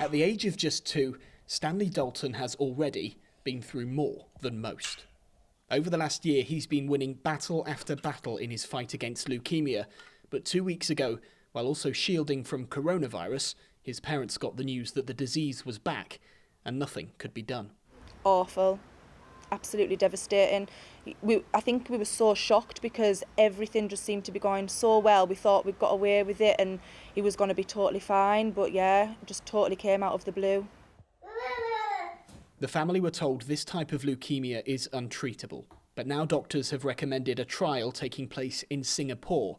At the age of just 2, Stanley Dalton has already been through more than most. Over the last year, he's been winning battle after battle in his fight against leukaemia. But 2 weeks ago, while also shielding from coronavirus, his parents got the news that the disease was back and nothing could be done. Awful. Absolutely devastating. I think we were so shocked because everything just seemed to be going so well. We thought we'd got away with it and he was going to be totally fine, but yeah, it just totally came out of the blue. The family were told this type of leukemia is untreatable, but now doctors have recommended a trial taking place in Singapore.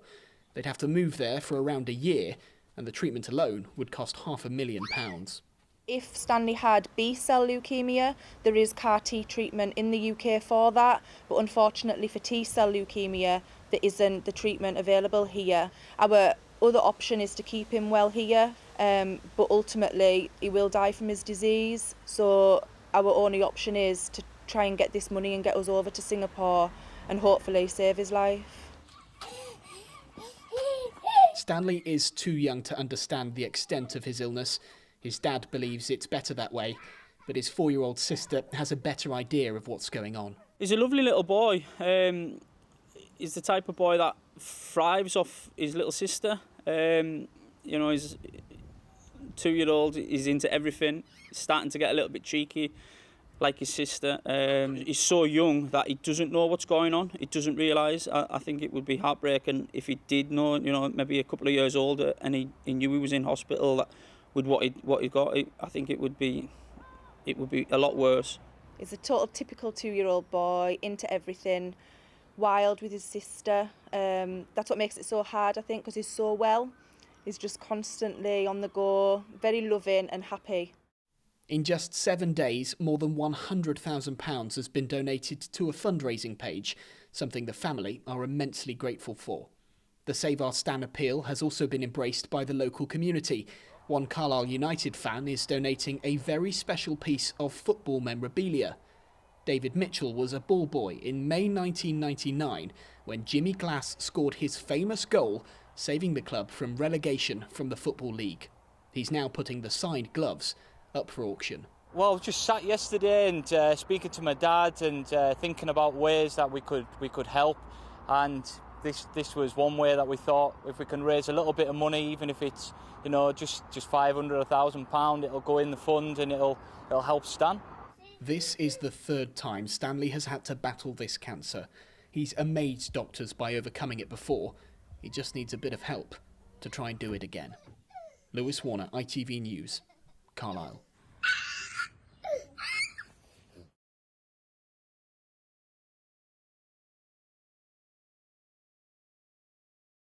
They'd have to move there for around a year, and the treatment alone would cost £500,000. If Stanley had B-cell leukemia, there is CAR-T treatment in the UK for that, but unfortunately for T-cell leukemia, there isn't the treatment available here. Our other option is to keep him well here, but ultimately he will die from his disease, so our only option is to try and get this money and get us over to Singapore and hopefully save his life. Stanley is too young to understand the extent of his illness. His dad believes it's better that way, but his 4-year-old sister has a better idea of what's going on. He's a lovely little boy. He's the type of boy that thrives off his little sister. You know, he's 2-year-old, he's into everything. He's starting to get a little bit cheeky, like his sister. He's so young that he doesn't know what's going on. He doesn't realise. I think it would be heartbreaking if he did know, you know, maybe a couple of years older and he knew he was in hospital with what he got. I think it would be a lot worse. He's a total typical 2-year-old boy, into everything, wild with his sister. That's what makes it so hard, I think, because he's so well. He's just constantly on the go, very loving and happy. In just 7 days, more than £100,000 has been donated to a fundraising page, something the family are immensely grateful for. The Save Our Stan appeal has also been embraced by the local community. One Carlisle United fan is donating a very special piece of football memorabilia. David Mitchell was a ball boy in May 1999 when Jimmy Glass scored his famous goal, saving the club from relegation from the Football League. He's now putting the signed gloves up for auction. Well, I just sat yesterday and speaking to my dad and thinking about ways that we could help, and this was one way that we thought if we can raise a little bit of money, even if it's, you know, just 500 or £1,000, it'll go in the fund and it'll help Stan. This is the 3rd time Stanley has had to battle this cancer. He's amazed doctors by overcoming it before. He just needs a bit of help to try and do it again. Lewis Warner, ITV News, Carlisle.